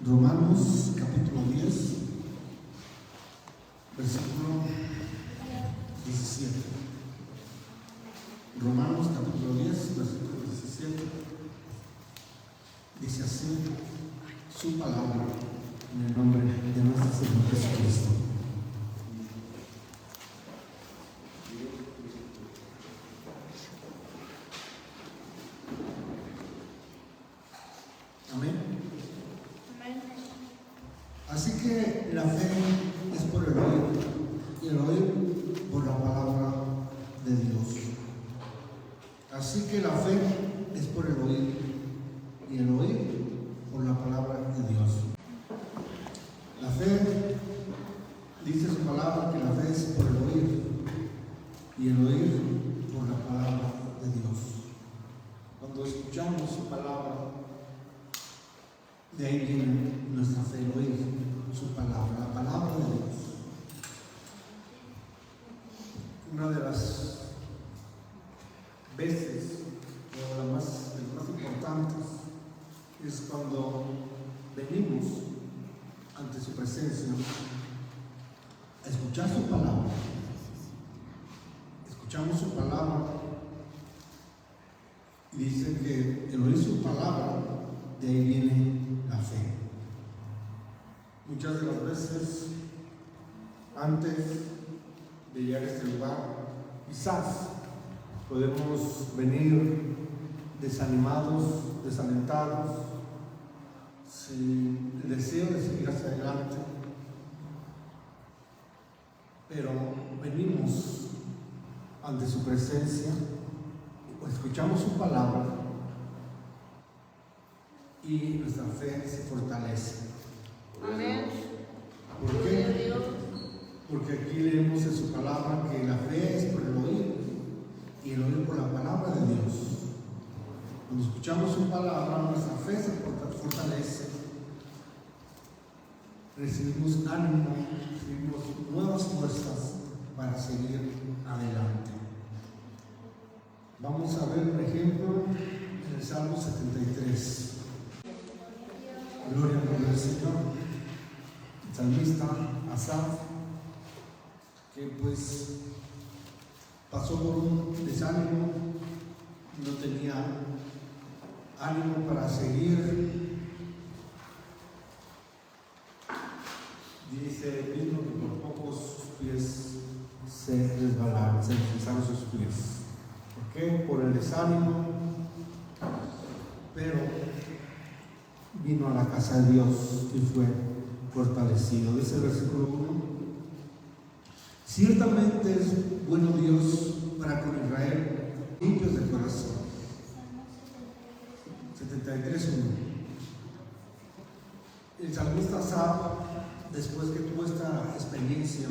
Romanos capítulo 10, versículo 17. Romanos capítulo 10, versículo 17. Dice así su palabra en el nombre de nuestro Señor Jesucristo. Amén. Así que la fe es por el oír, y el oír por la palabra de Dios. Así que la fe es por el oír, y el oír por la palabra de Dios. La fe, dice su palabra, que la fe es por el oír, y el oír por la palabra de Dios. Cuando escuchamos su palabra, de ahí viene nuestra fe, el oír su palabra, la palabra de Dios. Una de las veces, o de las más importantes, es cuando venimos ante su presencia a escuchar su palabra. Escuchamos su palabra y dice que el oír su palabra, de ahí viene la fe. Muchas de las veces, antes de llegar a este lugar, quizás podemos venir desanimados, desalentados, sin el deseo de seguir hacia adelante, pero venimos ante su presencia, escuchamos su palabra y nuestra fe se fortalece. Amén. ¿Por qué? Porque aquí leemos en su palabra que la fe es por el oír y el oír por la palabra de Dios. Cuando escuchamos su palabra, nuestra fe se fortalece, recibimos ánimo, recibimos nuevas fuerzas para seguir adelante. Vamos a ver un ejemplo en el Salmo 73. Gloria al nombre del Señor. El salmista Asaf, que pues pasó por un desánimo, no tenía ánimo para seguir. Dice mismo que por pocos pies se resbalaron, se deslizaron sus pies. ¿Por qué? Por el desánimo. Pero vino a la casa de Dios y fue fortalecido. Dice el versículo 1: ciertamente es bueno Dios para con Israel, limpios de corazón. 73:1. El salmista Asaf, después que tuvo esta experiencia,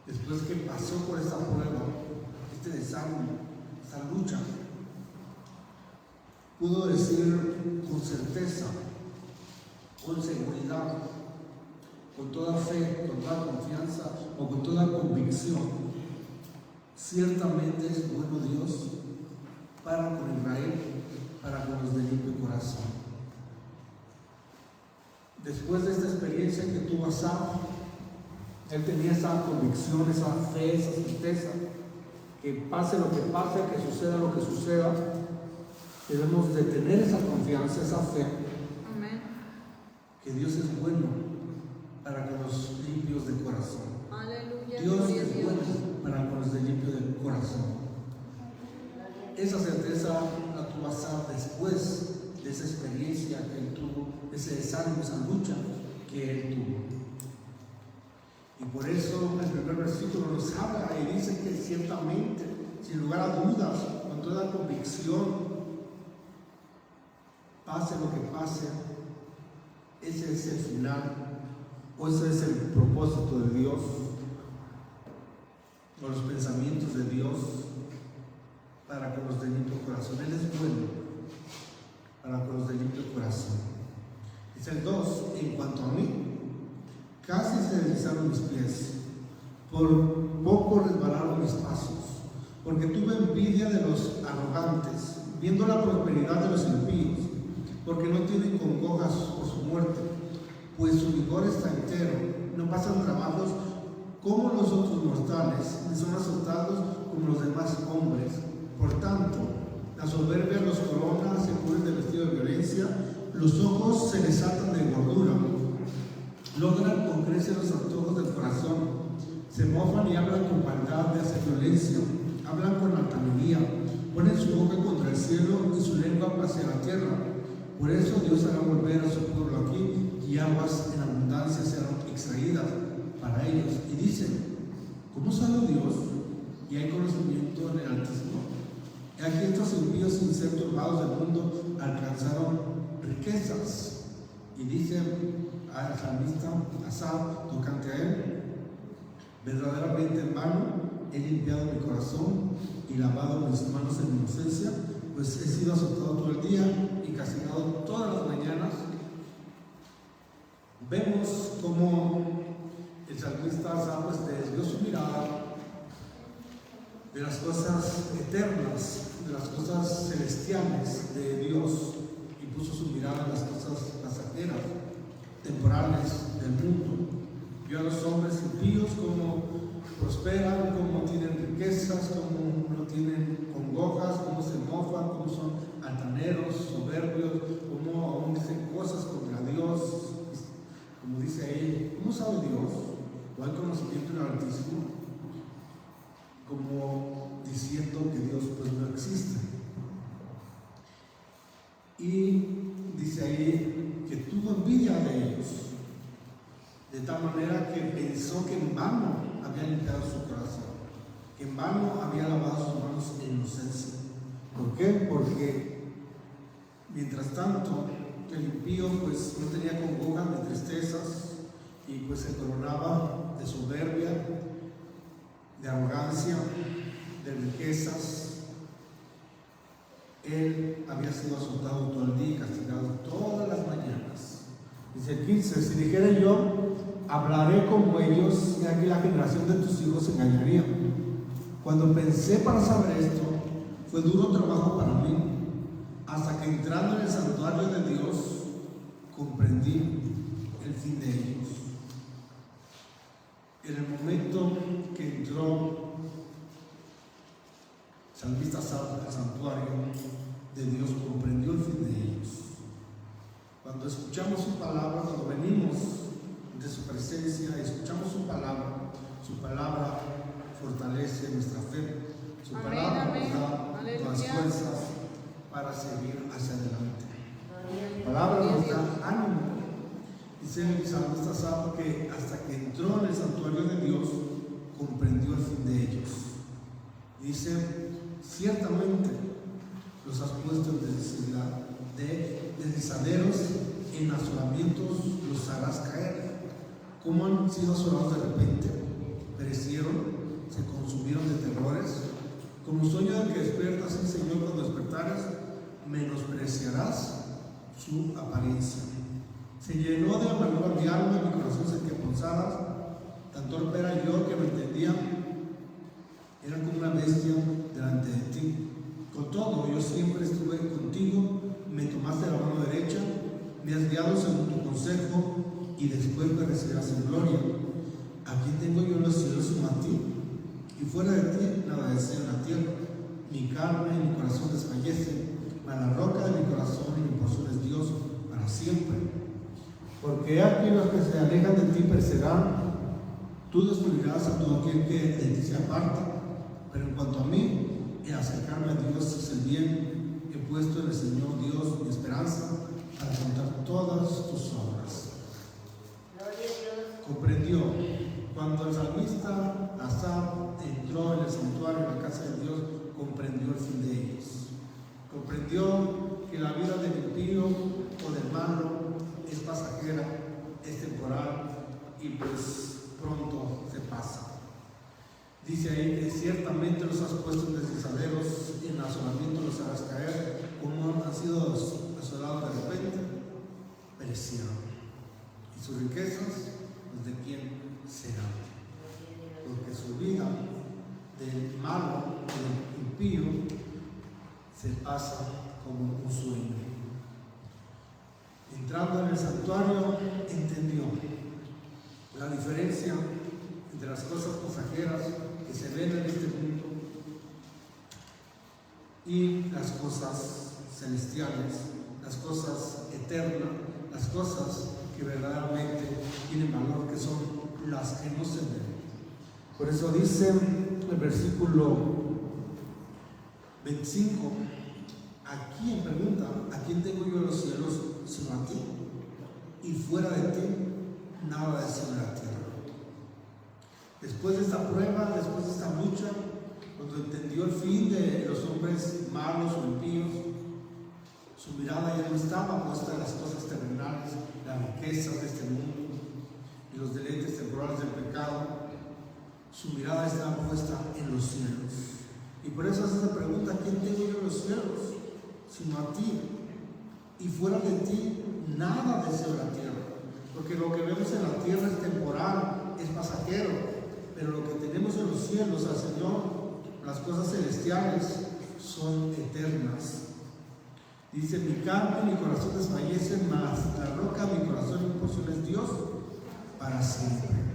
después que pasó por esta prueba, este desánimo, esta lucha, pudo decir con certeza, con seguridad, con toda fe, con toda confianza o con toda convicción: ciertamente es bueno Dios para con Israel, para con los de limpio corazón. Después de esta experiencia que tuvo Asaf, él tenía esa convicción, esa fe, esa certeza, que pase lo que pase, que suceda lo que suceda, debemos de tener esa confianza, esa fe. Amén. Que Dios es bueno para con los limpios de corazón. Aleluya. Dios es bueno para con los de limpio de corazón. Esa certeza la tuvo Asaf después de esa experiencia que él tuvo, ese desánimo, esa lucha que él tuvo. Y por eso el primer versículo nos habla y dice que ciertamente, sin lugar a dudas, con toda convicción, pase lo que pase, ese es el final, o ese es el propósito de Dios, o los pensamientos de Dios para con los de limpio corazón. Él es bueno para con los de limpio corazón. Dice el 2: en cuanto a mí, casi se deslizaron mis pies, por poco resbalaron mis pasos, porque tuve envidia de los arrogantes, viendo la prosperidad de los impíos, porque no tienen congojas por su muerte, pues su vigor está entero, no pasan trabajos como los otros mortales, ni son azotados como los demás hombres. Por tanto, la soberbia los corona, se cubren de vestido de violencia, los ojos se les atan de gordura, logran con creces los antojos del corazón, se mofan y hablan con maldad de hacer violencia, hablan con altanería, ponen su boca contra el cielo y su lengua hacia la tierra. Por eso Dios hará volver a su pueblo aquí, y aguas en abundancia serán extraídas para ellos. Y dicen: ¿cómo sabe Dios? Y hay conocimiento en el Altísimo. Y aquí estos impíos, sin ser turbados del mundo, alcanzaron riquezas. Y dice al salmista Asaf tocante a él: verdaderamente, hermano, he limpiado mi corazón y lavado mis manos en inocencia, pues he sido azotado todo el día y castigado todas las mañanas. Vemos cómo el salmista Asaf desvió su mirada de las cosas eternas, de las cosas celestiales de Dios, y puso su mirada en las cosas pasajeras, temporales del mundo. Vio a los hombres impíos cómo prosperan, cómo tienen riquezas, cómo no tienen congojas, cómo se mofan, cómo son altaneros, soberbios, cómo aún dicen cosas contra Dios. Como dice ahí, ¿cómo sabe Dios? ¿O hay conocimiento en el Altísimo? Como diciendo que Dios pues no existe. Y dice ahí que tuvo envidia de ellos, de tal manera que pensó que en vano había limpiado su corazón, que en vano había lavado sus manos en inocencia. ¿Por qué? Porque mientras tanto el impío pues no tenía congojas ni tristezas, y pues se coronaba de soberbia, de arrogancia, de riquezas. Él había sido azotado todo el día y castigado todas las mañanas. Dice el 15: si dijera yo, hablaré como ellos, y aquí la generación de tus hijos se engañaría. Cuando pensé para saber esto, fue duro trabajo para mí, hasta que entrando en el santuario de Dios, comprendí el fin de ellos. En el momento que entró salmista al santuario de Dios, comprendió el fin de ellos. Cuando escuchamos su palabra, cuando venimos de su presencia y escuchamos su palabra fortalece nuestra fe, su palabra nos da las fuerzas para seguir hacia adelante. La palabra nos da ánimo. Dice el salmista Asaf que hasta que entró en el santuario de Dios, comprendió el fin de ellos. Dice: ciertamente los has puesto en deslizaderos, en asolamientos los harás caer. Como han sido asolados de repente, perecieron, se consumieron de terrores. Como sueño del que despiertas, el Señor, cuando despertares, menospreciarás su apariencia. Se llenó de amargura mi alma y mi corazón se quedó punzadas. Tan torpe era yo que me entendía, era como una bestia delante de ti. Con todo, yo siempre estuve contigo, me tomaste la mano derecha, me has guiado según tu consejo, y después me recibirás en gloria. ¿A quién tengo yo en los cielos sino a ti? Y fuera de ti nada deseo en la tierra. Mi carne y mi corazón desfallecen, mas la roca de mi corazón y mi porción es Dios para siempre. Porque aquí los que se alejan de ti perecerán. Tú destruirás a todo aquel que de ti se aparta. Pero en cuanto a mí, el acercarme a Dios es el bien. He puesto en el Señor Dios mi esperanza para contar todas tus obras. Comprendió. Cuando el salmista Asaf entró en el santuario, en la casa de Dios, comprendió el fin de ellos. Comprendió que la vida del impío o del malo es pasajera, es temporal y pues pronto se pasa. Dice ahí que ciertamente los has puesto en deslizaderos, en asolamiento los harás caer. Como han sido asolados de repente, perecieron. Y sus riquezas, pues de quién serán. Porque su vida del malo, del impío, se pasa como un sueño. entrando en el santuario, entendió la diferencia entre las cosas pasajeras que se ven en este mundo y las cosas celestiales, las cosas eternas, las cosas que verdaderamente tienen valor, que son las que no se ven. Por eso dice el versículo 25, ¿a quién, pregunta, a quién tengo yo en los cielos sino a ti? Y fuera de ti, nada deseo en la tierra. Después de esta prueba, después de esta lucha, cuando entendió el fin de los hombres malos o impíos, su mirada ya no estaba puesta en las cosas terrenales, las riquezas de este mundo y los deleites temporales del pecado. Su mirada estaba puesta en los cielos. Y por eso hace esa pregunta: ¿quién tengo yo en los cielos sino a ti? Y fuera de ti, nada deseo la tierra. Porque lo que vemos en la tierra es temporal, es pasajero. Pero lo que tenemos en los cielos al Señor, las cosas celestiales, son eternas. Dice: mi carne y mi corazón desfallecen, mas la roca de mi corazón y mi porción es Dios para siempre.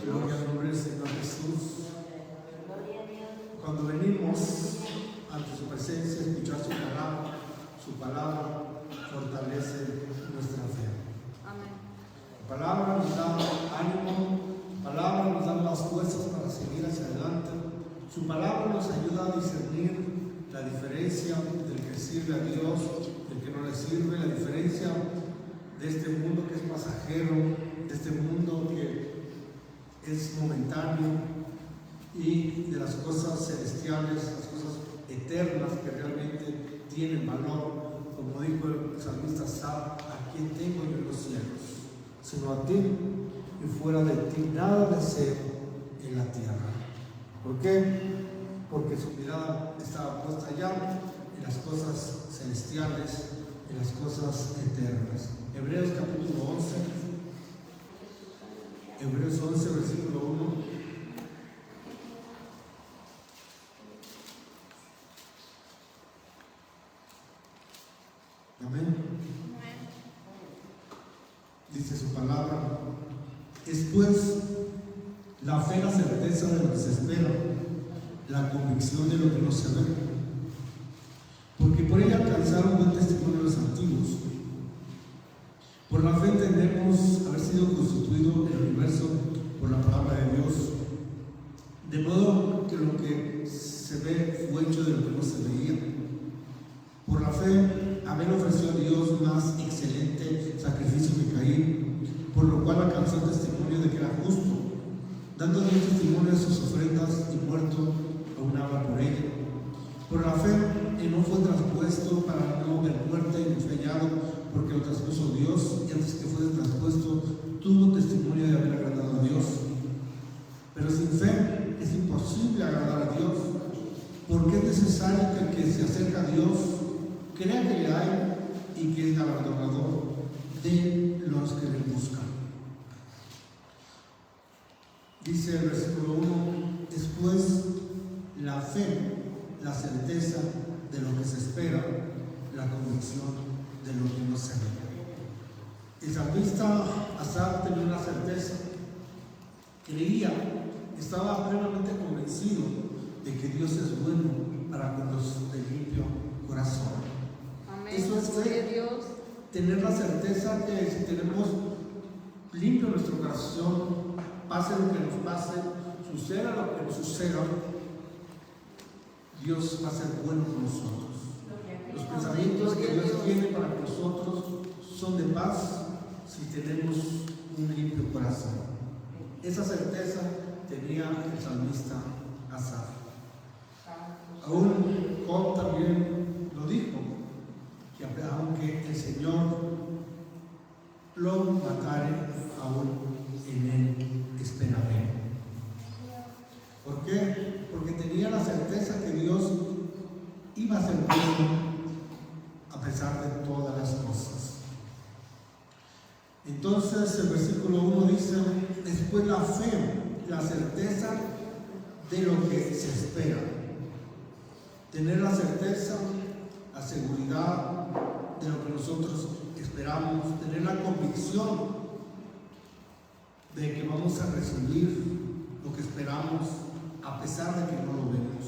Gloria al nombre del Señor Jesús. Cuando venimos ante su presencia, escuchar su palabra fortalece nuestra fe. Amén. La palabra nos da ánimo, la palabra nos da las fuerzas para seguir hacia adelante. Su palabra nos ayuda a discernir la diferencia del que sirve a Dios, del que no le sirve, la diferencia de este mundo que es pasajero, de este mundo que es momentáneo, y de las cosas celestiales, las cosas eternas que realmente tienen valor. Como dijo el salmista Asaf: ¿a quién tengo yo en los cielos sino a ti? Y fuera de ti nada deseo en la tierra. ¿Por qué? Porque su mirada estaba puesta allá en las cosas celestiales, en las cosas eternas. Hebreos capítulo 11, Hebreos 11, versículo 1. Amén. Dice su palabra: es pues la fe, la certeza de lo que se espera, la convicción de lo que no se ve, porque por ella alcanzaron buen testimonio los antiguos. Por la fe entendemos haber sido constituido el universo por la palabra de Dios, de modo que lo que se ve fue hecho de lo que no se veía. Por la fe Abel ofreció a Dios más excelente sacrificio que Caín, por lo cual alcanzó el testimonio de que era justo, dando Dios testimonio de sus ofrendas, y muerto aún habla por ella. Por la fe Enoc fue traspuesto para no ver muerte y fallado, porque lo traspuso Dios, y antes que fuese traspuesto tuvo testimonio de haber agradado a Dios. Pero sin fe es imposible agradar a Dios, porque es necesario que el que se acerca a Dios crea que le hay y que es galardonador de los que le buscan. Dice el versículo 1: después la fe, la certeza de lo que se espera, la convicción de lo que no se ve. El salmista Asaf tenía una certeza, creía, estaba plenamente convencido de que Dios es bueno para con los de limpio corazón. Amén. Eso es fe, Dios. tener la certeza que si tenemos limpio nuestro corazón, pase lo que nos pase, suceda lo que nos suceda, Dios va a ser bueno con nosotros. Los pensamientos que Dios tiene para nosotros son de paz si tenemos un limpio corazón. Esa certeza tenía el salmista Asaf. Aún Job también lo dijo, que aunque el Señor lo matare, aún en él esperaré. ¿Por qué? Porque tenía la certeza que Dios iba a ser bueno a pesar de todas las cosas. Entonces el versículo 1 dice: después la fe, la certeza de lo que se espera. Tener la certeza, la seguridad de lo que nosotros esperamos, tener la convicción de que vamos a recibir lo que esperamos a pesar de que no lo vemos.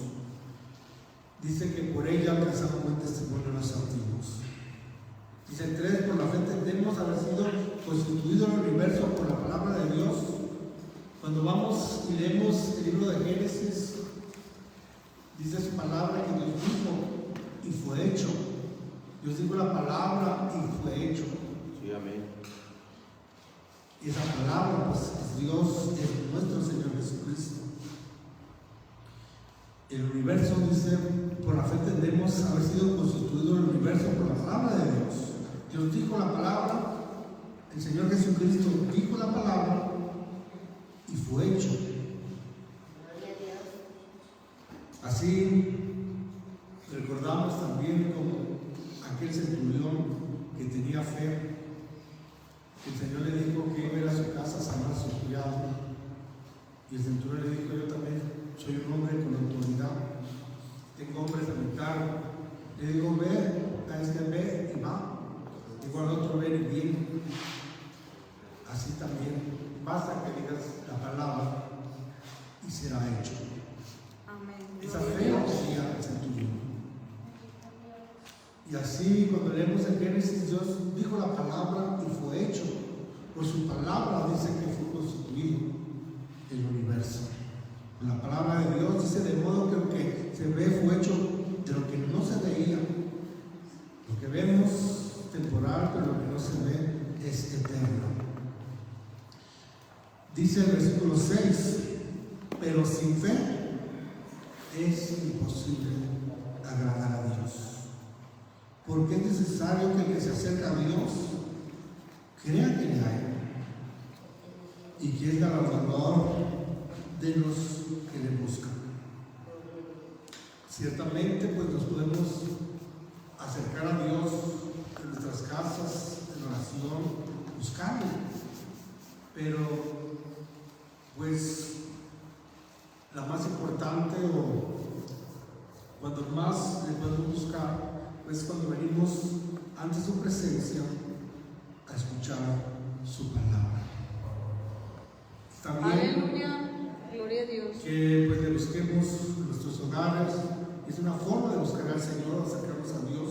Dice que por ella alcanzamos buen testimonio los antiguos. Dice el 3, por la fe entendemos haber sido constituido el universo por la palabra de Dios. Cuando vamos y leemos el libro de Génesis, dice su palabra que Dios dijo y fue hecho. Dios dijo la palabra y fue hecho. Sí, amén. Y esa palabra, pues, es Dios, es nuestro Señor Jesucristo. El universo, dice, por la fe entendemos haber sido constituido el universo por la palabra de Dios. Dios dijo la palabra, el Señor Jesucristo dijo la palabra y fue hecho. Así recordamos también como aquel centurión que tenía fe, que el Señor le dijo que iba a ir a su casa a sanar a su criado, y el centurión le dijo: yo también soy un hombre con autoridad, tengo hombres a mi cargo. Le digo: ve, a este ve y va. Digo al otro: ven y viene. Así también basta que digas la palabra y será hecho. Amén. Esa fe tenía el centurión. Y así cuando leemos en Génesis, Dios dijo la palabra y fue hecho. Por su palabra dice que fue constituido el universo. Por la palabra de Dios dice: de modo que lo que se ve fue hecho de lo que no se veía. Lo que vemos es temporal, pero lo que no se ve es eterno. Dice el versículo 6: pero sin fe es imposible agradar a Dios, porque es necesario que el que se acerca a Dios crea que le hay y que es galardonador de los que le buscan. Ciertamente, pues nos podemos acercar a Dios en nuestras casas, en oración, buscarle, pero pues la más importante, o cuando más le podemos buscar, pues cuando venimos ante su presencia a escuchar su palabra. Está bien Aleluya, gloria a Dios. que pues le busquemos en nuestros hogares, es una forma de buscar al Señor, acercarnos a Dios,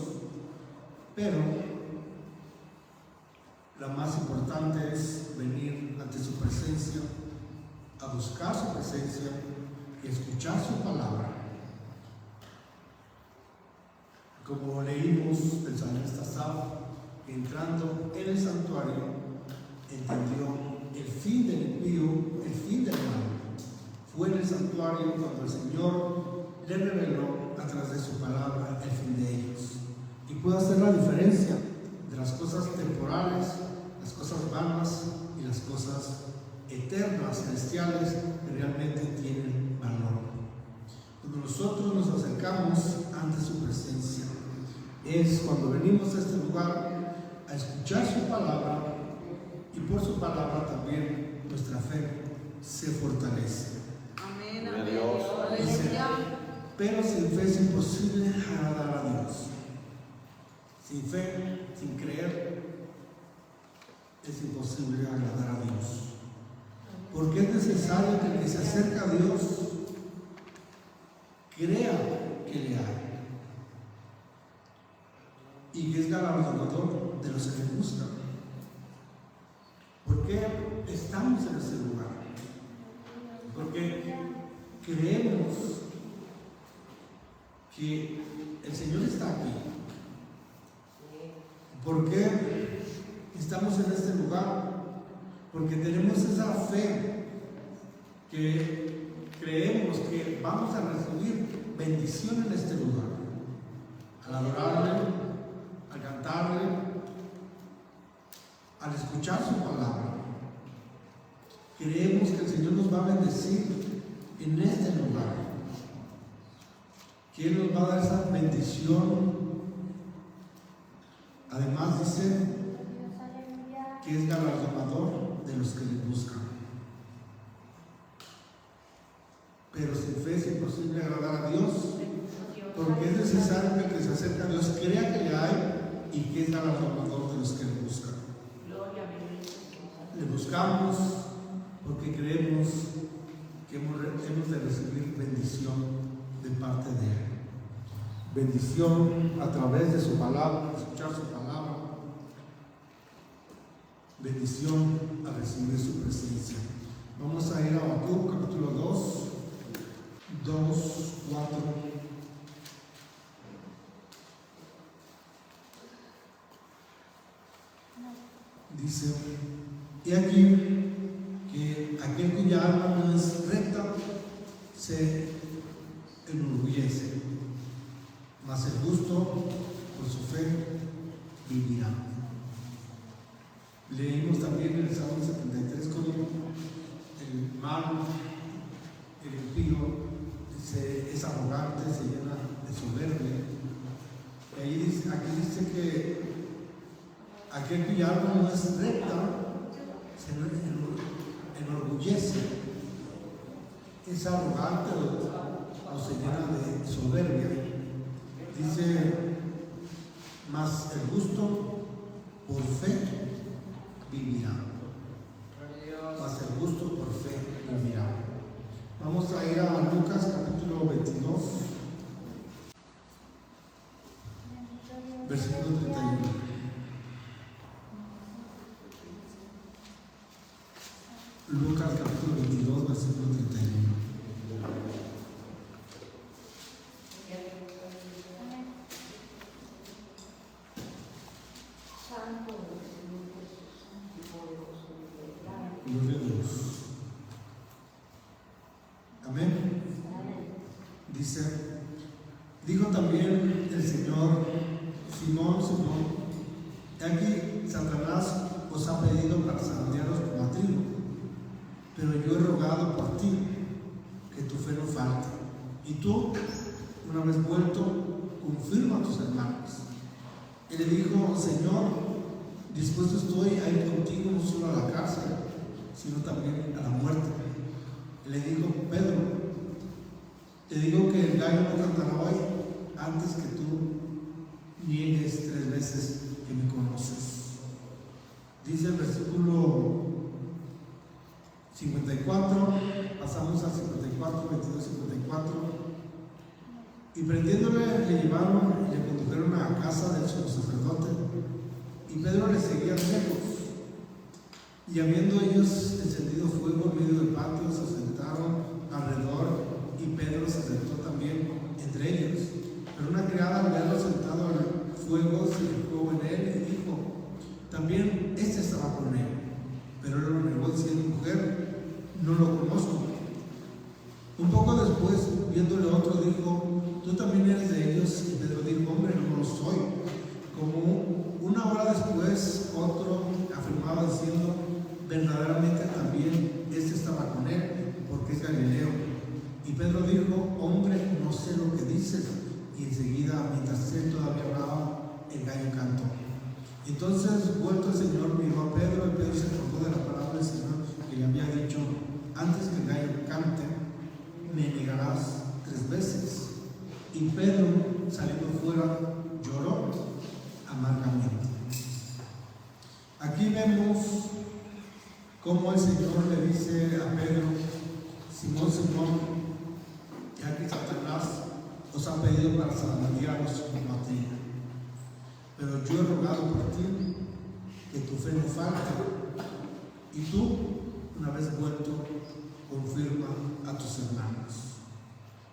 pero la más importante es venir ante su presencia, a buscar su presencia y escuchar su palabra. Como leímos del salmista Asaf, entrando en el santuario, entendió el fin del impío, el fin del mal. Fue en el santuario cuando el Señor le reveló a través de su palabra el fin de ellos. Y pudo hacer la diferencia de las cosas temporales, las cosas vanas y las cosas eternas, celestiales, que realmente tienen valor. Cuando nosotros nos acercamos ante su presencia, es cuando venimos a este lugar a escuchar su palabra, y por su palabra también nuestra fe se fortalece. Amén, Gloria a amén. Dios. Aleluya. Pero sin fe es imposible agradar a Dios. Sin fe, sin creer, es imposible agradar a Dios. Porque es necesario que el que se acerca a Dios crea que le hay y que es galardonador de los que le buscan. ¿Por qué estamos en ese lugar? Porque creemos que el Señor está aquí. ¿Por qué estamos en este lugar? Porque tenemos esa fe que creemos que vamos a recibir bendición en este lugar. Al adorarle, al cantarle, al escuchar su palabra. Creemos que el Señor nos va a bendecir en este lugar. Que Él nos va a dar esa bendición. Además dice que es galardonador de los que le buscan. Pero sin fe es imposible agradar a Dios, porque es necesario que el que se acerca a Dios crea que le hay y que es galardonador de los que le buscan. Le buscamos porque creemos que hemos de recibir bendición de parte de Él. Bendición a través de su palabra, escuchar su palabra. Bendición a recibir su presencia. Vamos a ir a Habacuc, capítulo 2, 4. Dice: y aquí que aquel cuya alma no es recta se enorgullece, mas el justo por su fe vivirá. Leímos también en el Salmo 73 como el malo, el impío, es arrogante, se llena de soberbia. Y aquí dice que aquel cuya alma no es recta se enorgullece, es arrogante o se llena de soberbia. Dice: mas el justo por fe vivirá. Mas el justo por fe vivirá. Vamos a ir a Lucas capítulo 22, versículo 31. Lucas capítulo 22, versículo 31. Gloria a Dios. Amén. Dice: dijo también el Señor: Simón, Simón, aquí Satanás os ha pedido para zarandearos como a trigo, pero yo he rogado por ti que tu fe no falte, y tú, una vez vuelto, confirma a tus hermanos. Y le dijo: Señor, dispuesto estoy a ir contigo no solo a la cárcel, sino también a la muerte. Y le dijo: Pedro, te digo que el gallo no cantará hoy antes que tú niegues 3 veces que me conoces. Dice el versículo 54, pasamos al 54, 22, 54. Y prendiéndole le llevaron y le condujeron a la casa del sumo sacerdote, y Pedro le seguía lejos. Y habiendo ellos encendido fuego en medio del patio, se sentaron alrededor, y Pedro se sentó también entre ellos. Pero una criada, al verlo sentado al fuego, se fijó en él y dijo: también este estaba con él. Pero él lo negó diciendo: mujer, no lo conozco. Un poco después, viéndole otro, dijo: tú también eres de ellos. Y Pedro dijo: hombre, no lo soy. Como una hora después, otro afirmaba diciendo: verdaderamente también este estaba con él, porque es Galileo. Y Pedro dijo: hombre, no sé lo que dices. Y enseguida, mientras él todavía hablaba, el gallo cantó. Entonces, vuelto el Señor, miró a Pedro, y Pedro se acordó de la palabra del Señor que le había dicho: antes que el gallo cante, me negarás 3 veces. Y Pedro, saliendo fuera, lloró amargamente. Aquí vemos cómo el Señor le dice a Pedro: Simón, Simón, ya que Satanás os ha pedido para zarandearos como a trigo, pero yo he rogado por ti que tu fe no falte, y tú, una vez vuelto, confirma a tus hermanos.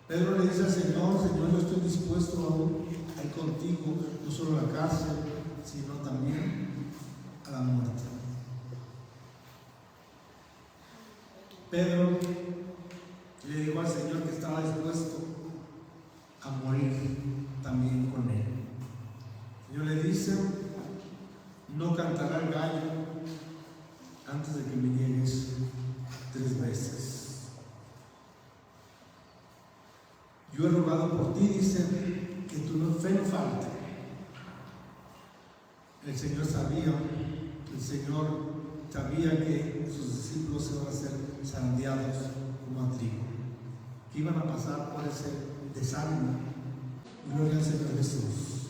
Pedro le dice al Señor: Señor, yo estoy dispuesto aún a ir contigo, no solo a la cárcel, sino también a la muerte. Pedro le dijo al Señor que estaba dispuesto a morir también con él. El Señor le dice: no cantará el gallo antes de que me niegues 3 veces. Yo he rogado por ti, dice, que tu fe no falte. El Señor sabía que sus discípulos iban a ser zarandeados como a trigo, que iban a pasar por ese desánimo. Gloria al Señor Jesús.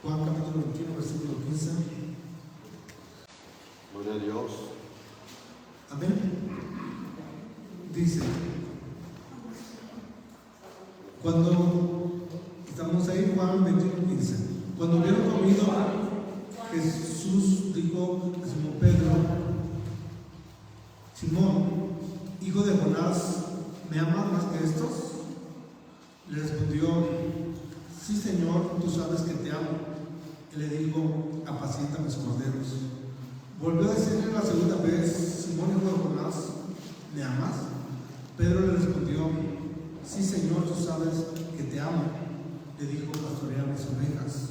Juan capítulo 21, versículo 15. Gloria a Dios. Amén. Dice, cuando estamos ahí, Juan 21, 15. Cuando hubieron comido, Jesús dijo a Simón Pedro: Simón, hijo de Jonás, ¿me amas más que estos? Le respondió: sí, Señor, tú sabes que te amo. Y le dijo: apacienta mis corderos. Volvió a decirle la segunda vez: Simón, hijo de Jonás, ¿me amas? Pedro le respondió: sí, Señor, tú sabes que te amo. Le dijo: pastorea mis ovejas.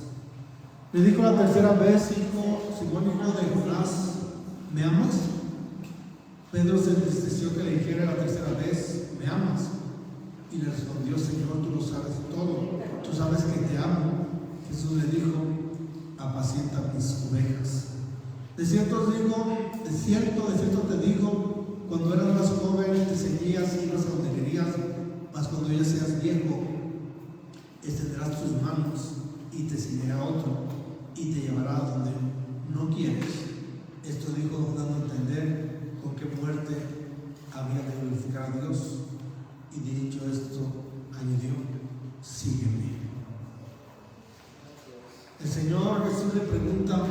Le dijo la tercera vez: Simón, hijo de Jonás, ¿me amas? Pedro se entristeció que le dijera la tercera vez: ¿me amas? Y le respondió: Señor, tú lo sabes todo, tú sabes que te amo. Jesús le dijo: apacienta mis ovejas. De cierto te digo, cuando eras más joven te ceñías y ibas a donde querías, mas cuando ya seas viejo, extenderás tus manos y te ceñirá otro y te llevará a donde no quieres. Esto dijo dando a entender con qué muerte había de glorificar a Dios. Y dicho esto, añadió: sígueme. El Señor Jesús le pregunta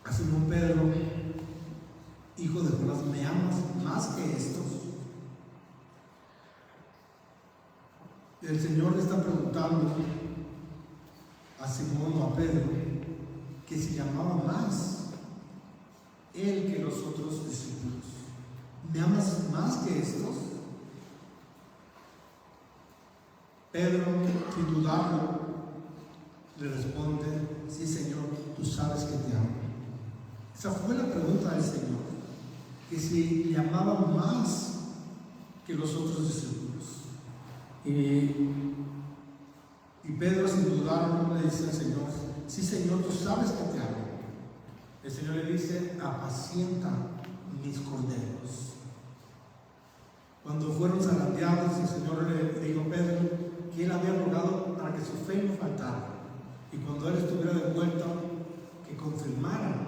a Simón Pedro: hijo de Jonás, ¿me amas más que estos? El Señor le está preguntando a Simón o a Pedro que si llamaba más él que los otros discípulos. ¿Me amas más que estos? Pedro, sin dudarlo, le responde: sí, Señor, tú sabes que te amo. Esa fue la pregunta del Señor, que si le amaba más que los otros discípulos. Y Pedro, sin dudarlo, le dice al Señor: sí, Señor, tú sabes que te amo. El Señor le dice: apacienta mis corderos. Cuando fueron zarandeados, el Señor le dijo a Pedro que él había rogado para que su fe no faltara, y cuando él estuviera de vuelta, que confirmara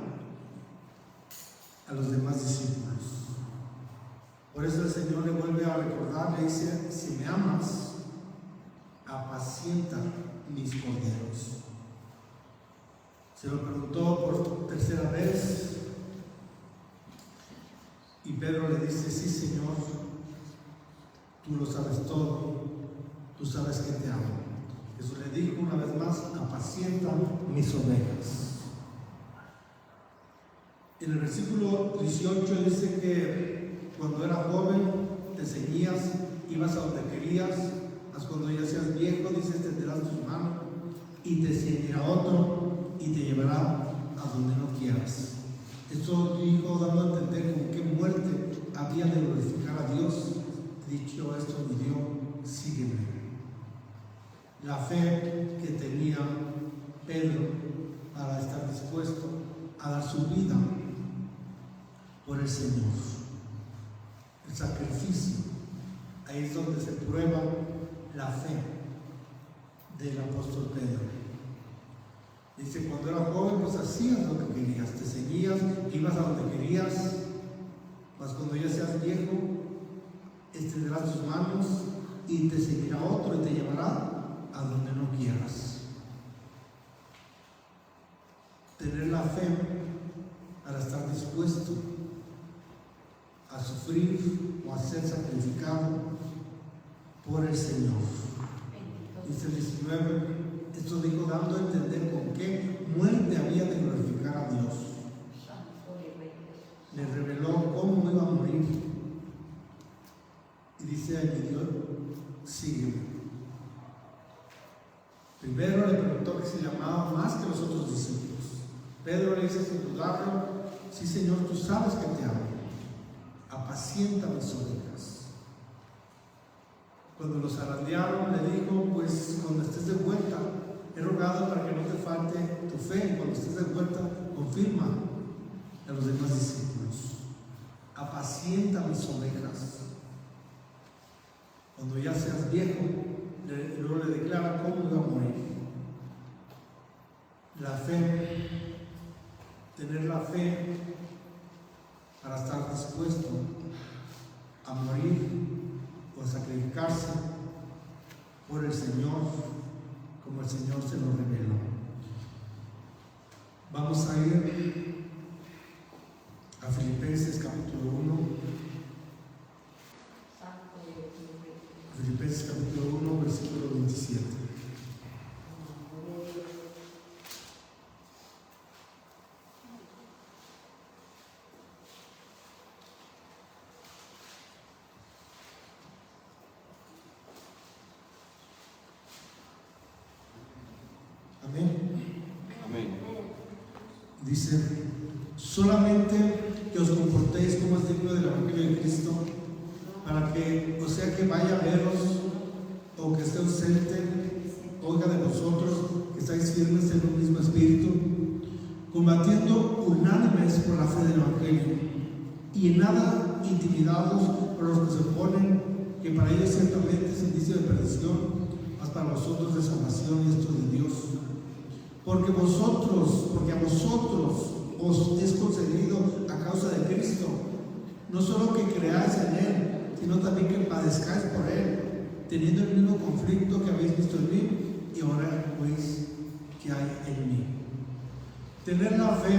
a los demás discípulos. Por eso el Señor le vuelve a recordar, le dice: si me amas, apacienta mis corderos. Se lo preguntó por tercera vez y Pedro le dice: sí, Señor, tú lo sabes todo, tú sabes que te amo. Jesús le dijo una vez más: apacienta mis ovejas. En el versículo 18 dice que cuando eras joven te ceñías, ibas a donde querías, mas cuando ya seas viejo, dice, extenderás tus manos y te ceñirá otro y te llevará a donde no quieras. Esto dijo dando a entender con qué muerte había de glorificar a Dios. Dicho esto, me dio: sígueme. La fe que tenía Pedro para estar dispuesto a dar su vida por el Señor, el sacrificio. Ahí es donde se prueba la fe del apóstol Pedro. Dice: cuando eras joven, pues hacías lo que querías, te ceñías, ibas a donde querías, mas cuando ya seas viejo, extenderás tus manos y te seguirá otro y te llevará a donde no quieras. Tener la fe para estar dispuesto a sufrir o a ser sacrificado por el Señor. Dice el 19: esto dijo dando a entender con qué muerte había de glorificar a Dios. Le reveló cómo iba a morir. Y dice, añadió: sígueme. Primero le preguntó que si le amaba más que los otros discípulos. Pedro le dice sin dudarlo: sí, Señor, tú sabes que te amo. Apacienta mis ovejas. Cuando los zarandearon, le dijo: pues cuando estés de vuelta, he rogado para que no te falte tu fe, y cuando estés de vuelta, confirma a los demás discípulos. Apacienta mis ovejas. Cuando ya seas viejo, luego le declara cómo iba a morir. La fe, tener la fe para estar dispuesto a morir o a sacrificarse por el Señor, como el Señor se lo reveló. Vamos a ir a Filipenses capítulo 1. Filipenses capítulo 1, versículo 27. Dice, solamente que os comportéis como es digno del Evangelio de Cristo, para que, o sea que vaya a veros o que esté ausente, oiga de vosotros que estáis firmes en un mismo espíritu, combatiendo unánimes por la fe del Evangelio, y en nada intimidados por los que se oponen, que para ellos ciertamente es indicio de perdición, mas para vosotros de salvación y esto de Dios. Porque a vosotros os es concedido a causa de Cristo, no solo que creáis en Él, sino también que padezcáis por Él, teniendo el mismo conflicto que habéis visto en mí y ahora pues que hay en mí. Tener la fe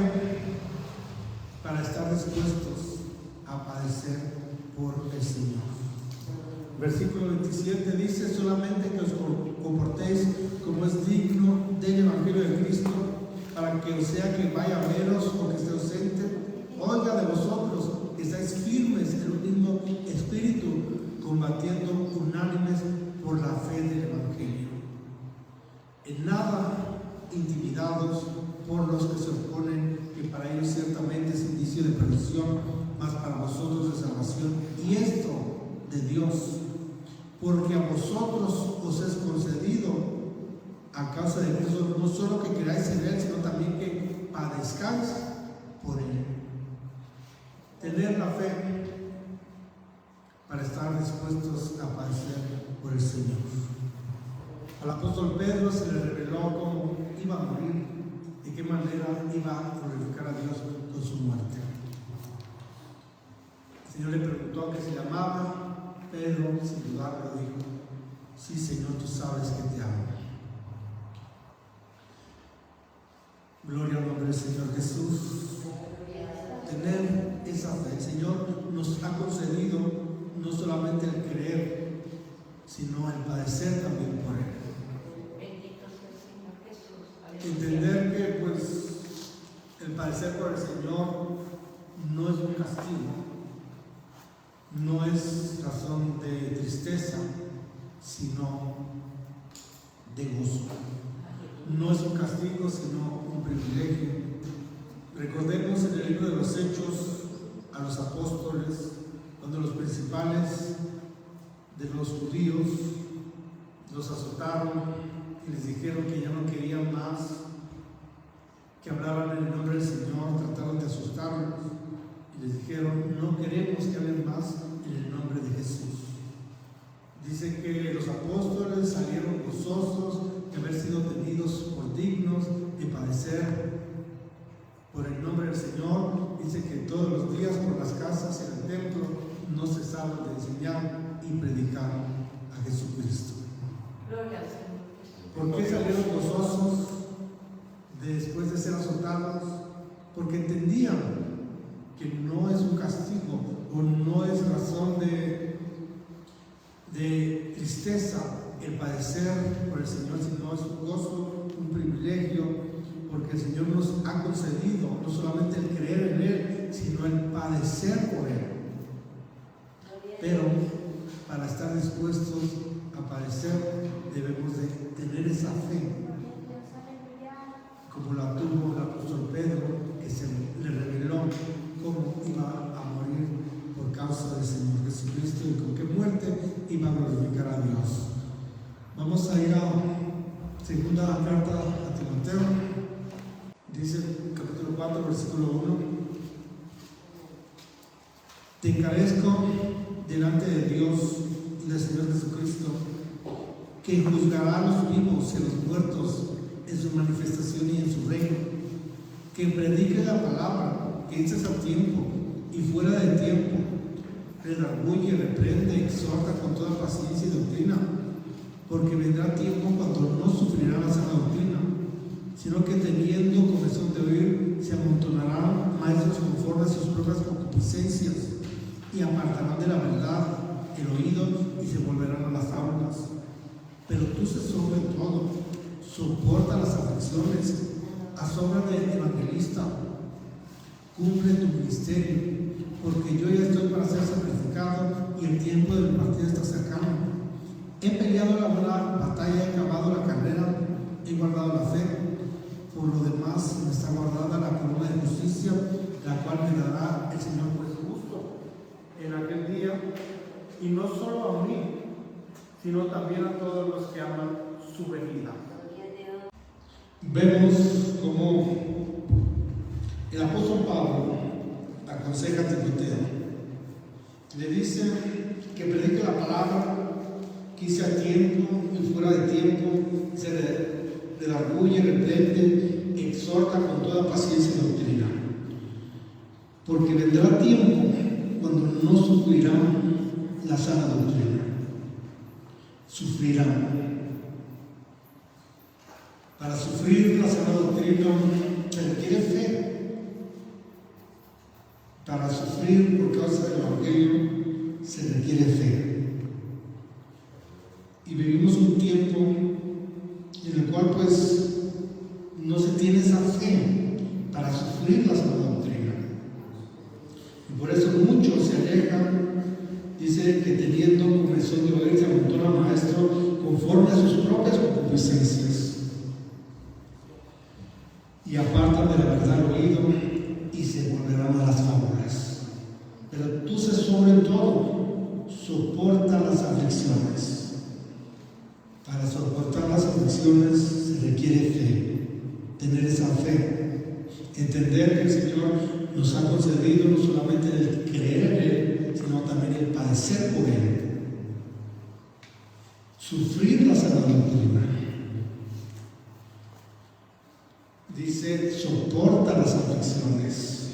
para estar dispuestos a padecer por el Señor. Versículo 27 dice, solamente que os comportéis como es digno del Evangelio de Cristo, para que o sea que vaya a veros o que esté ausente, oiga de vosotros que estáis firmes en el mismo espíritu, combatiendo unánimes por la fe del Evangelio. En nada intimidados por los que se oponen, que para ellos ciertamente es indicio de perdición, mas para vosotros de salvación, y esto de Dios, porque a vosotros os es concedido a causa de Cristo, no solo que creáis en Él, sino también que padezcáis por Él. Tener la fe para estar dispuestos a padecer por el Señor. Al apóstol Pedro se le reveló cómo iba a morir, de qué manera iba a glorificar a Dios con su muerte. El Señor le preguntó que se llamaba. Pedro, sin dudarlo, dijo, sí, Señor, tú sabes que te amo. Gloria al nombre del Señor Jesús. Tener esa fe. El Señor nos ha concedido no solamente el creer, sino el padecer también por Él. Entender que pues el padecer por el Señor no es un castigo, no es razón de tristeza, sino de gozo. No es un castigo, sino un privilegio. Recordemos en el libro de los Hechos a los apóstoles, cuando los principales de los judíos los azotaron y les dijeron que ya no querían más que hablaran en el nombre del Señor, trataron de asustarlos. Les dijeron, no queremos que hablen más en el nombre de Jesús. Dice que los apóstoles salieron gozosos de haber sido tenidos por dignos de padecer por el nombre del Señor. Dice que todos los días por las casas y en el templo no cesaban de enseñar y predicar a Jesucristo. ¿Por qué salieron gozosos después de ser azotados? Porque entendían que no es un castigo o no es razón de tristeza el padecer por el Señor, sino es un gozo, un privilegio, porque el Señor nos ha concedido no solamente el creer en Él, sino el padecer por Él. Pero para estar dispuestos a padecer debemos de tener esa fe, como la tuvo el apóstol Pedro, que se le reveló cómo iba a morir por causa del Señor Jesucristo y con qué muerte iba a glorificar a Dios. Vamos a ir a segunda carta a Timoteo. Dice capítulo 4, versículo 1: te encarezco delante de Dios y del Señor Jesucristo, que juzgará a los vivos y a los muertos en su manifestación y en su reino, que predique la palabra, que es a tiempo y fuera de tiempo, redarguye, reprende, exhorta con toda paciencia y doctrina, porque vendrá tiempo cuando no sufrirá la sana doctrina, sino que teniendo comezón de oír, se amontonarán maestros conforme a sus propias concupiscencias, y apartarán de la verdad el oído y se volverán a las fábulas. Pero tú se sobre todo, soporta las aflicciones, asombra del evangelista, cumple tu ministerio, porque yo ya estoy para ser sacrificado y el tiempo de mi partida está cercano. He peleado la buena batalla, he acabado la carrera, he guardado la fe. Por lo demás me está guardada la corona de justicia, la cual me dará el Señor juez justo en aquel día, y no solo a mí, sino también a todos los que aman su venida. Vemos cómo el apóstol Pablo aconseja a Timoteo. Le dice que predique la palabra, que hice a tiempo y fuera de tiempo, se redarguye, reprende, exhorta con toda paciencia y doctrina. Porque vendrá tiempo cuando no sufrirán la sana doctrina. Sufrirán. Para sufrir la sana doctrina se requiere fe. Para sufrir por causa del Evangelio se requiere fe. Y vivimos un tiempo en el cual pues no se tiene esa fe para sufrir la sana doctrina. Y por eso muchos se alejan. Dice que teniendo comezón de oír se amontona maestro conforme a sus propias concupiscencias, y apartan de la verdad el oído y se volverán a las fábulas. Pero tú se sobre todo, soporta las aflicciones. Para soportar las aflicciones se requiere fe, tener esa fe, entender que el Señor nos ha concedido no solamente el creer en Él, sino también el padecer por Él. Sufrir la sana doctrina. Dice, soporta las aflicciones.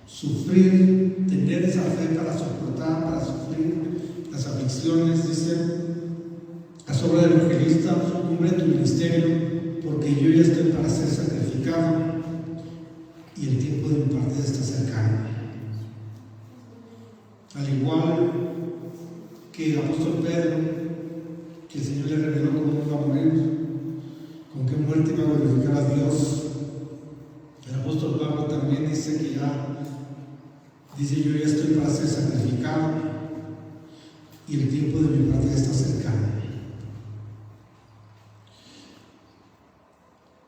Sufrir, tener esa fe para soportar, para sufrir las aflicciones. Dice, a sobre del evangelista, cumple tu ministerio, porque yo ya estoy para ser sacrificado y el tiempo de mi partida está cercano. Al igual que el apóstol Pedro, que el Señor le reveló cómo iba a morir, con qué muerte iba a glorificar a Dios. El apóstol Pablo también dice que yo ya estoy para ser sacrificado y el tiempo de mi partida está cercano.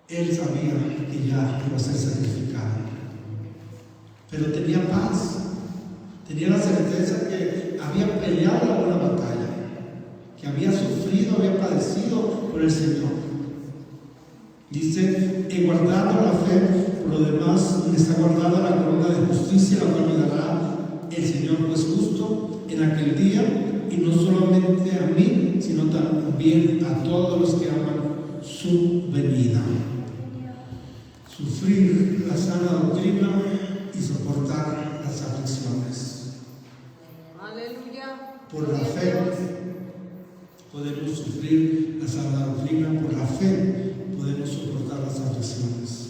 Él sabía que ya iba a ser sacrificado, pero tenía paz, tenía la certeza que había peleado la buena batalla, que había sufrido, había padecido por el Señor. Dice, he guardado la fe, por lo demás me está guardada la corona de justicia, la cual me dará el Señor juez justo en aquel día, y no solamente a mí, sino también a todos los que aman su venida. Sufrir la sana doctrina y soportar las aflicciones. Aleluya. Por la fe podemos sufrir la sana doctrina, por la fe podemos soportar las aflicciones.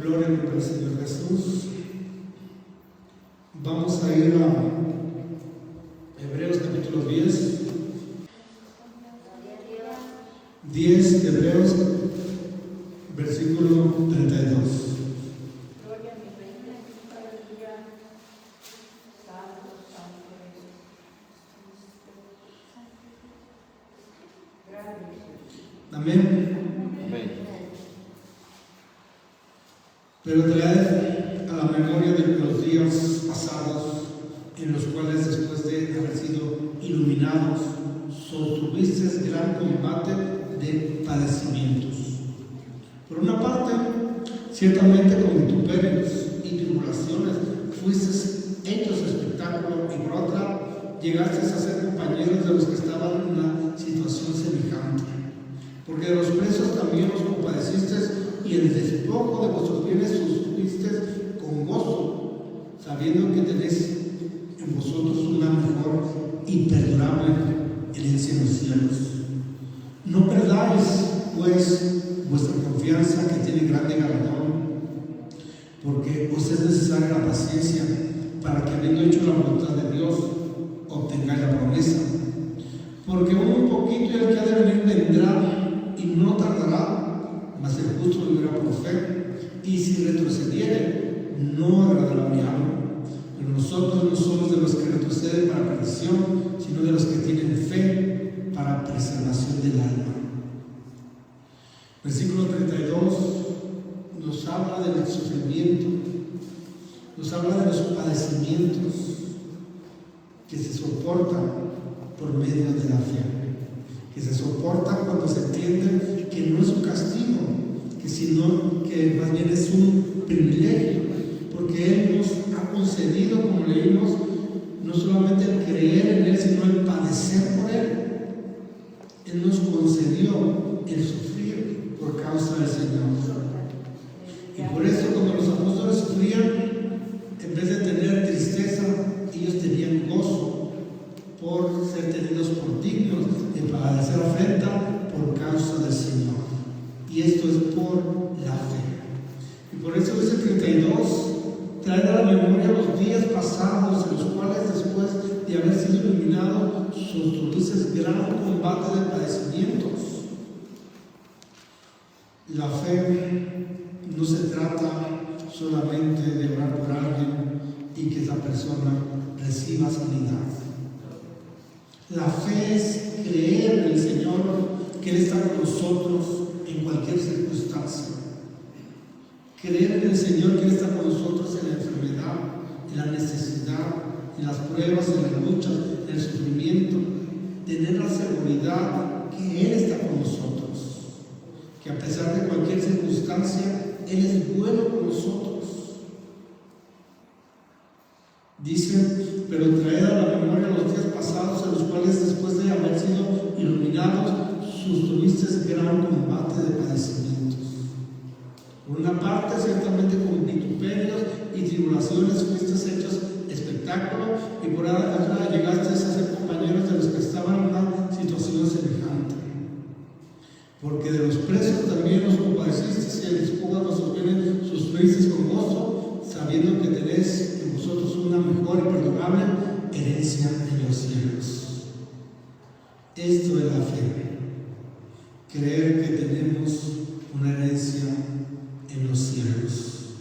Gloria al nombre del Señor Jesús. Vamos a ir a Hebreos capítulo 10. 10 de Hebreos, versículo 32. Amén. Pero traed a la memoria de los días pasados, en los cuales después de haber sido iluminados, sostuvisteis gran combate de padecimientos. Por una parte, ciertamente con vituperios y tribulaciones fuisteis hechos espectáculo, y por otra, llegasteis a ser compañeros de los que estaban en una situación semejante. Porque de los presos también os compadeciste, y el despojo de vuestros bienes sufriste con gozo, sabiendo que tenéis en vosotros una mejor y perdurable herencia en los cielos. No perdáis, pues, vuestra confianza, que tiene grande galardón, porque os es necesaria la paciencia, para que, habiendo hecho la voluntad de Dios, obtengáis la promesa. Porque un poquito el que ha de venir vendrá, y no tardará, mas el justo vivirá por fe, y si retrocediere, no agradará mi alma. Pero nosotros no somos de los que retroceden para perdición, sino de los que tienen fe para preservación del alma. Versículo 32 nos habla del sufrimiento, nos habla de los padecimientos que se soportan por medio de la fe, que se soportan cuando se entiende que no es un castigo, que más bien es un privilegio, porque Él nos ha concedido, como leímos, no solamente el creer en Él, sino el padecer por Él. Él nos concedió el sufrir por causa del Señor. Y por eso, cuando los apóstoles sufrían, en vez de tener tristeza, ellos tenían gozo por ser tenidos por dignos de padecer afrenta por causa del Señor. Y esto es por la fe. Y por eso dice 32, traed a la memoria los días pasados, en los cuales, después de haber sido iluminados, sostuvisteis gran combate de padecimientos. La fe no se trata solamente de orar por alguien y que esa persona reciba sanidad. La fe es creer en el Señor, que Él está con nosotros en cualquier circunstancia. Creer en el Señor, que Él está con nosotros en la enfermedad, en la necesidad, en las pruebas, en la lucha, en el sufrimiento. Tener la seguridad que Él está con nosotros, que a pesar de cualquier circunstancia, Él es bueno con nosotros. Dice, pero traed a la memoria los días pasados, en los cuales, después de haber sido iluminados, sostuvisteis gran combate de padecimientos. Por una parte, ciertamente con vituperios y tribulaciones fuisteis hechos espectáculo, y por otra llegasteis a ser compañeros de los que estaban en una situación semejante. Porque de los presos también os compadecisteis, y el despojo de vuestros bienes sufristeis con gozo, sabiendo que tenéis en vosotros una mejor y perdurable herencia en los cielos. Esto es la fe, creer que tenemos una herencia en los cielos,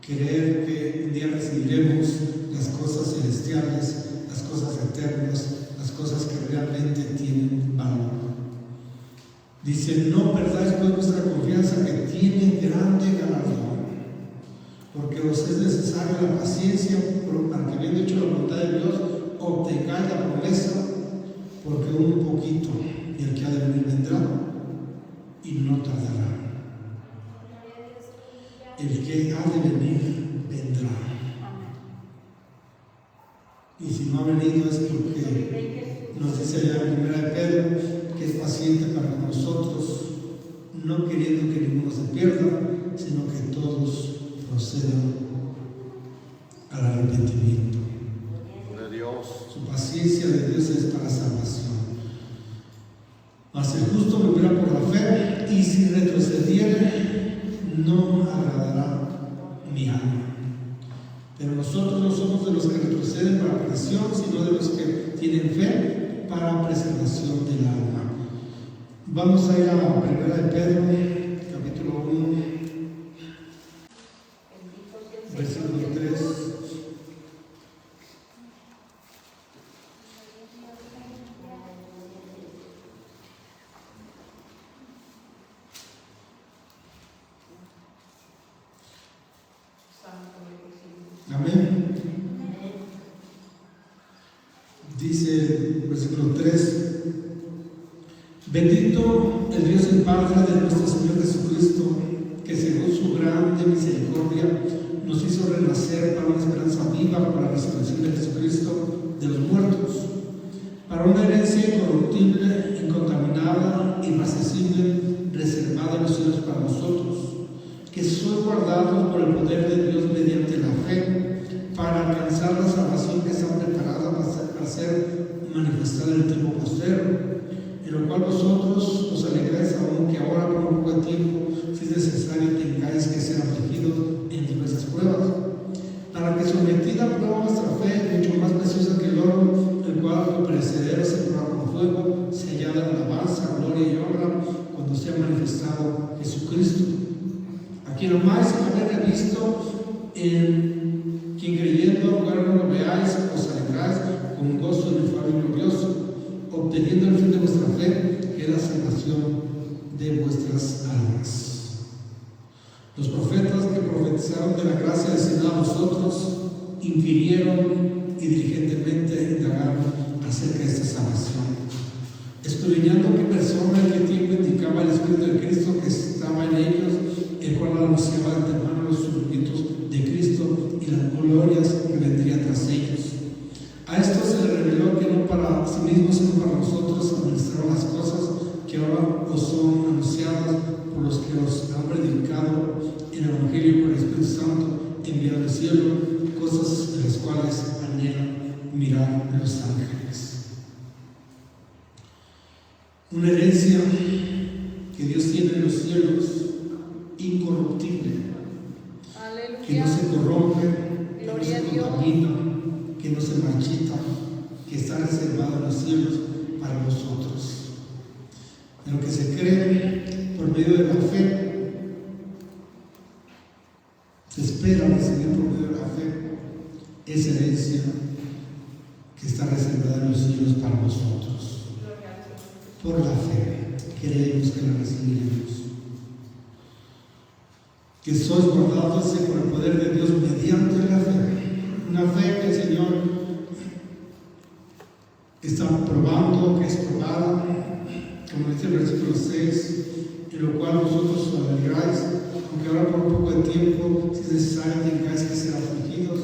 creer que un día recibiremos las cosas celestiales, las cosas eternas, las cosas que realmente tienen valor. Dice, no perdáis pues vuestra confianza, que tiene grande galardón, porque os es necesaria la paciencia, para que, habiendo hecho la voluntad de Dios, obtengáis la promesa, porque un poquito y el que ha de venir vendrá, y no tardará. El que ha de venir vendrá. Y si no ha venido es porque nos dice allá en 1 de Pedro que es paciente para con nosotros, no queriendo que ninguno se pierda, sino que todos procedan al arrepentimiento. De Dios. Su paciencia de Dios es para salvación. Mas el justo vivirá por la fe, y si retrocediere, no agradará mi alma. Pero nosotros no somos de los que retroceden para perdición, sino de los que tienen fe para preservación del alma. Vamos a ir a 1 de Pedro, capítulo 1, versículo 3. Amén. Dice el versículo 3: bendito el Dios y Padre de nuestro Señor Jesucristo, que según su grande misericordia nos hizo renacer para una esperanza viva, para la resurrección de Jesucristo de los muertos, para una herencia incorruptible, incontaminada, inmarcesible, poder de Dios mediante la fe, para alcanzar la salvación que está preparada para ser manifestada en el tiempo postero, en lo cual vosotros os alegráis, aunque ahora por un poco de tiempo, si es necesario, tengáis que ser afligidos en diversas pruebas, para que sometida a prueba vuestra fe, mucho más preciosa que el oro, el cual aunque perecedero se prueba con fuego, se hallada en alabanza, gloria y honra cuando sea manifestado Jesucristo, a quien amáis y habéis visto, en quien creyendo, aunque no lo veáis, os alegráis con gozo inefable y glorioso, obteniendo el fin de vuestra fe, que es la salvación de vuestras almas. Los profetas que profetizaron de la gracia destinada a vosotros infirieron y diligentemente indagaron acerca de esta salvación, escudriñando qué persona y qué tiempo indicaba el Espíritu de Cristo que estaba en ellos, el cual anunciaba de antemano los sufrimientos de Cristo y las glorias que vendrían tras ellos. A esto se le reveló que no para sí mismos, sino para nosotros administraron las cosas que ahora os son anunciadas por los que os han predicado el Evangelio por el Espíritu Santo enviado del cielo, cosas de las cuales anhelan mirar los ángeles. Una herencia que Dios tiene en los cielos, incorruptible, que no se corrompe, que no se contamina, que no se marchita, que está reservado en los cielos para nosotros. De lo que se cree por medio de la fe, se espera recibir por medio de la fe esa herencia que está reservada en los cielos para nosotros. Por la fe creemos que la recibiremos. Que sois guardados por el poder de Dios mediante la fe. Una fe que el Señor está probando, que es probada, como dice el versículo 6, en lo cual vosotros os alegráis, aunque ahora por un poco de tiempo, si es necesario, tengáis que ser afligidos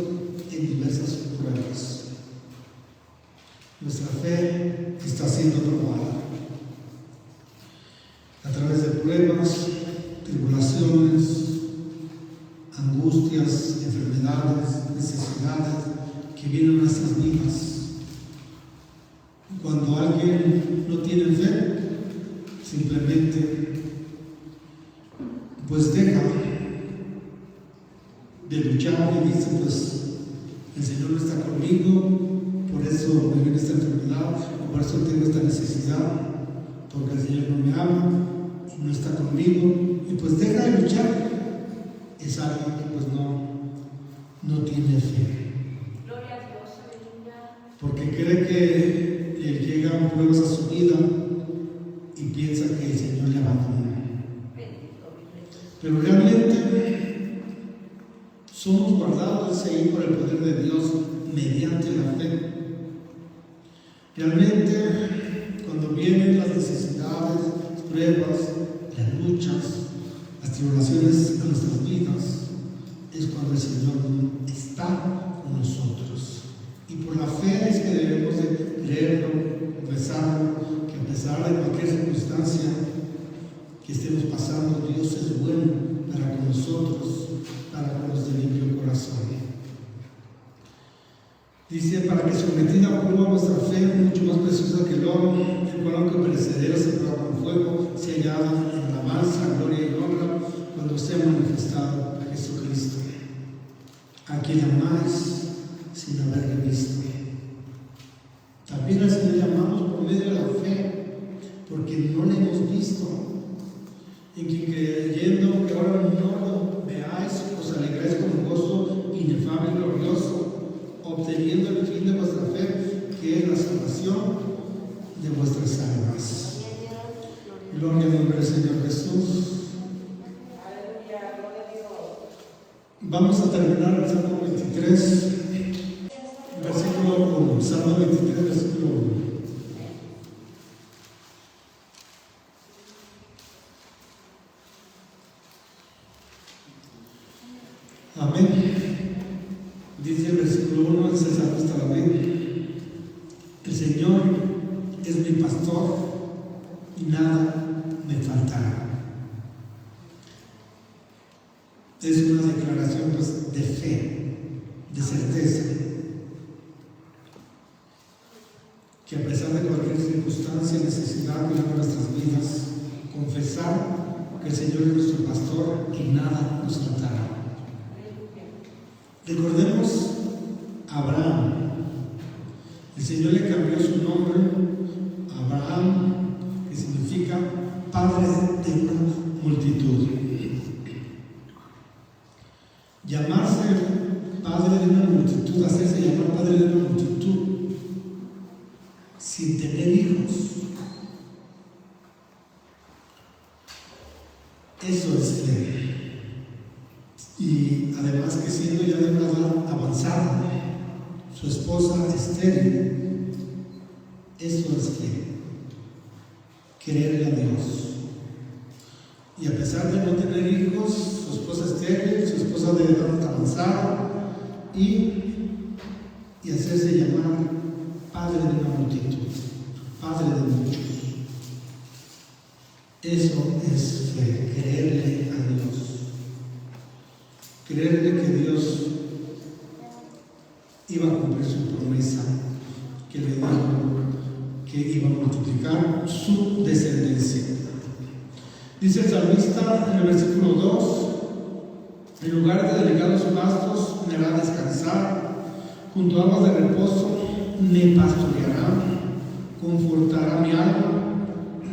en diversas pruebas. Nuestra fe está siendo probada a través de pruebas, tribulaciones, angustias, enfermedades, necesidades que vienen a nuestras vidas. Cuando alguien no tiene fe, simplemente pues deja de luchar y dice, pues el Señor no está conmigo, por eso me viene esta enfermedad, o por eso tengo esta necesidad, porque el Señor no me ama y no está conmigo, y pues deja de luchar. Es alguien que pues no tiene fe. Gloria a Dios, aleluya. Porque cree que le llegan pruebas a su vida y piensa que el Señor le abandona. Pero realmente somos guardados ahí por el poder de Dios mediante la fe. Realmente cuando vienen las necesidades, las pruebas, las luchas, las tribulaciones a nuestras vidas, es cuando el Señor está con nosotros. Y por la fe es que debemos de creerlo, confesarlo, que a pesar de cualquier circunstancia que estemos pasando, Dios es bueno para con nosotros, para con los de limpio corazón. Dice, para que sometida a prueba vuestra fe, mucho más preciosa que el oro, el cual aunque perecedero se prueba con fuego, se hallada en alabanza, gloria y honra, cuando sea manifestado a Jesucristo, a quien amáis sin haberle visto. También al Señor llamamos por medio de la fe, porque no le hemos visto, en quien creyendo que ahora no lo veáis, os alegráis con gozo inefable y glorioso, obteniendo el fin de vuestra fe, que es la salvación de vuestras almas. Gloria al nombre del Señor Jesús. Vamos a terminar el Salmo 23, versículo 1. Salmo 23, versículo 1. Amén. Dice el versículo 1, el salmista David: el Señor es mi pastor y nada me faltará. Es una declaración el Señor es nuestro pastor y nada nos faltará. Recordemos a Abraham. El Señor le cambió su nombre a Abraham, que significa padre de una multitud. Llamarse padre de una multitud, hacerse llamar padre de una multitud, sin tener hijos, eso es fe. Y además que siendo ya de una edad avanzada, su esposa estéril, eso es fe, creerle a Dios. Y a pesar de no tener hijos, su esposa estéril, su esposa de edad avanzada, y hacerse llamar padre de una multitud, padre de muchos. Eso es fe, creerle a Dios. Creerle que Dios iba a cumplir su promesa, que le dijo que iba a multiplicar su descendencia. Dice el salmista en el versículo 2: en lugar de delicados pastos me hará descansar, junto a aguas de reposo me pastoreará, confortará mi alma,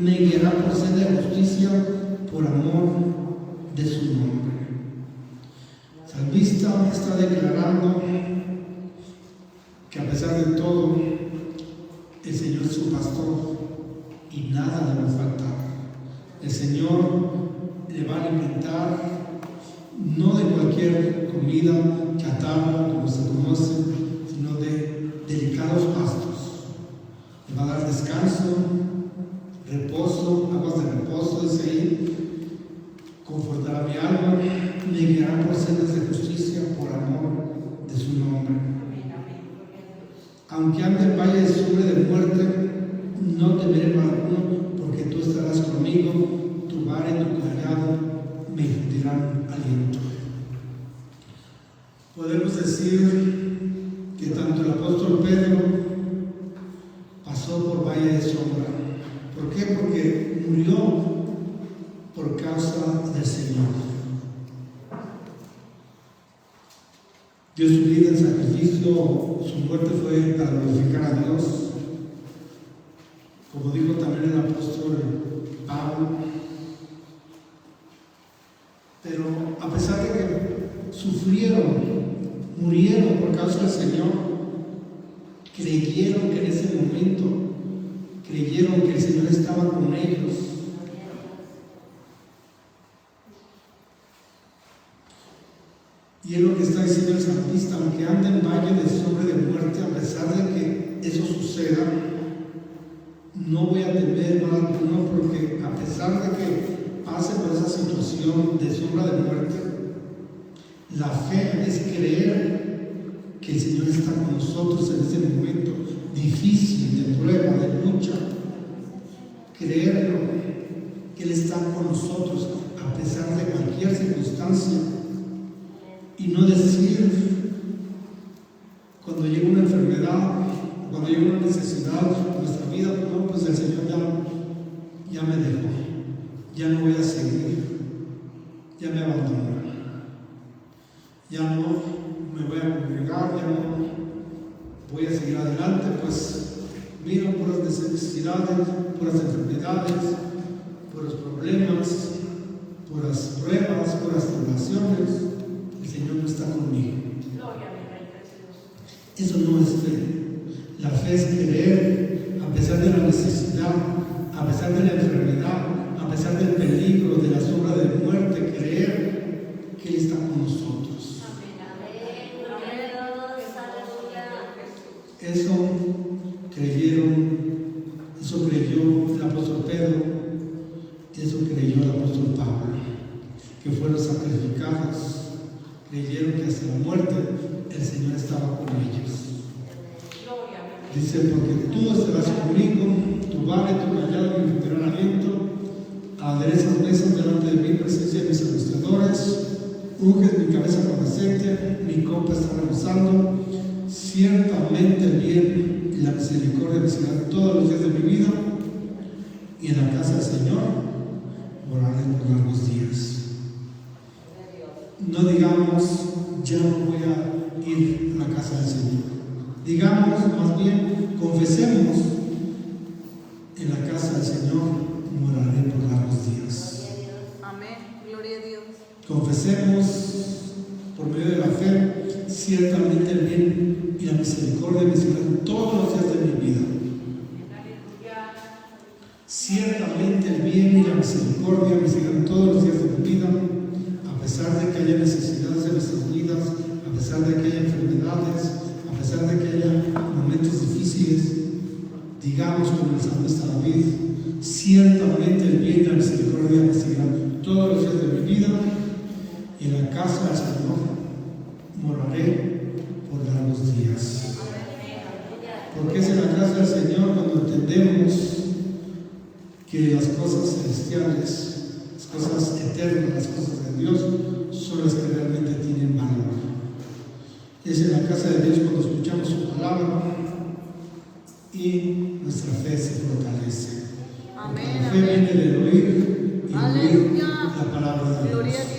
me guiará por senda de justicia por amor de su nombre. El salmista está declarando que a pesar de todo, el Señor es su pastor y nada le va a faltar. El Señor le va a alimentar, no de cualquier comida chatarra como se conoce, sino de delicados pastos. Le va a dar descanso, reposo, aguas de reposo, dice ahí, confortará mi alma, me guiará por sendas de justicia por amor de su nombre. Aunque ande en valle de sombra de muerte, no temeré mal alguno, porque tú estarás conmigo, tu vara y tu callado me infundirán aliento. Podemos decir que tanto el apóstol Pedro pasó por valle de sombra. ¿Por qué? Porque murió por causa del Señor. Dio su vida en sacrificio, su muerte fue para glorificar a Dios. Como dijo también el apóstol Pablo. Pero a pesar de que murieron por causa del Señor, creyeron que en ese momento, creyeron que el Señor estaba con ellos. Y es lo que está diciendo el salmista: aunque ande en valle de sombra de muerte, a pesar de que eso suceda, no voy a temer mal alguno, porque a pesar de que pase por esa situación de sombra de muerte, la fe es creer que el Señor está con nosotros en ese momento difícil, de prueba, de lucha. Creerlo, que Él está con nosotros a pesar de cualquier circunstancia. Y no decir, cuando llega una enfermedad, cuando llega una necesidad en nuestra vida, no, pues el Señor ya me dejó, ya no voy a seguir, ya me abandonó, ya no me voy a congregar, ya no voy a seguir adelante, pues mira, puras necesidades, puras enfermedades, puros problemas, puras pruebas, puras tribulaciones. El Señor no está conmigo. Eso no es fe. La fe es creer, a pesar de la necesidad, a pesar de la enfermedad, a pesar del peligro, de la sombra de muerte, creer que Él está con nosotros. Eso creyó el apóstol Pedro, eso creyó el apóstol Pablo, que fueron sacrificados. Creyeron que hasta la muerte el Señor estaba con ellos. Dice: porque tú estarás conmigo, tu vara y tu callado me infundirán aliento, aderezas mesas delante de mí en presencia de mis administradores, unges mi cabeza con aceite, mi copa está rebosando. Ciertamente el bien y la misericordia me seguirán todos los días de mi vida, y en la casa del Señor moraré por largos días. No digamos, ya no voy a ir a la casa del Señor. Digamos, más bien, confesemos, en la casa del Señor moraré por largos días. Amén. Gloria a Dios. Confesemos por medio de la fe, ciertamente el bien y la misericordia me seguirán todos los días de mi vida. Ciertamente el bien y la misericordia me seguirán todos los días de mi vida, a pesar de que haya necesidades en nuestras vidas, a pesar de que haya enfermedades, a pesar de que haya momentos difíciles. Digamos como el salmista David, ciertamente el bien y la misericordia me seguirán todos los días de mi vida, y en la casa del Señor moraré por largos días. Porque es en la casa del Señor cuando entendemos que las cosas celestiales, las cosas eternas, las cosas de Dios son las que realmente tienen valor. Es en la casa de Dios cuando escuchamos su palabra y nuestra fe se fortalece. Amén. La fe viene del oír y el oír Aleluya. la palabra de Dios. Gloria a Dios.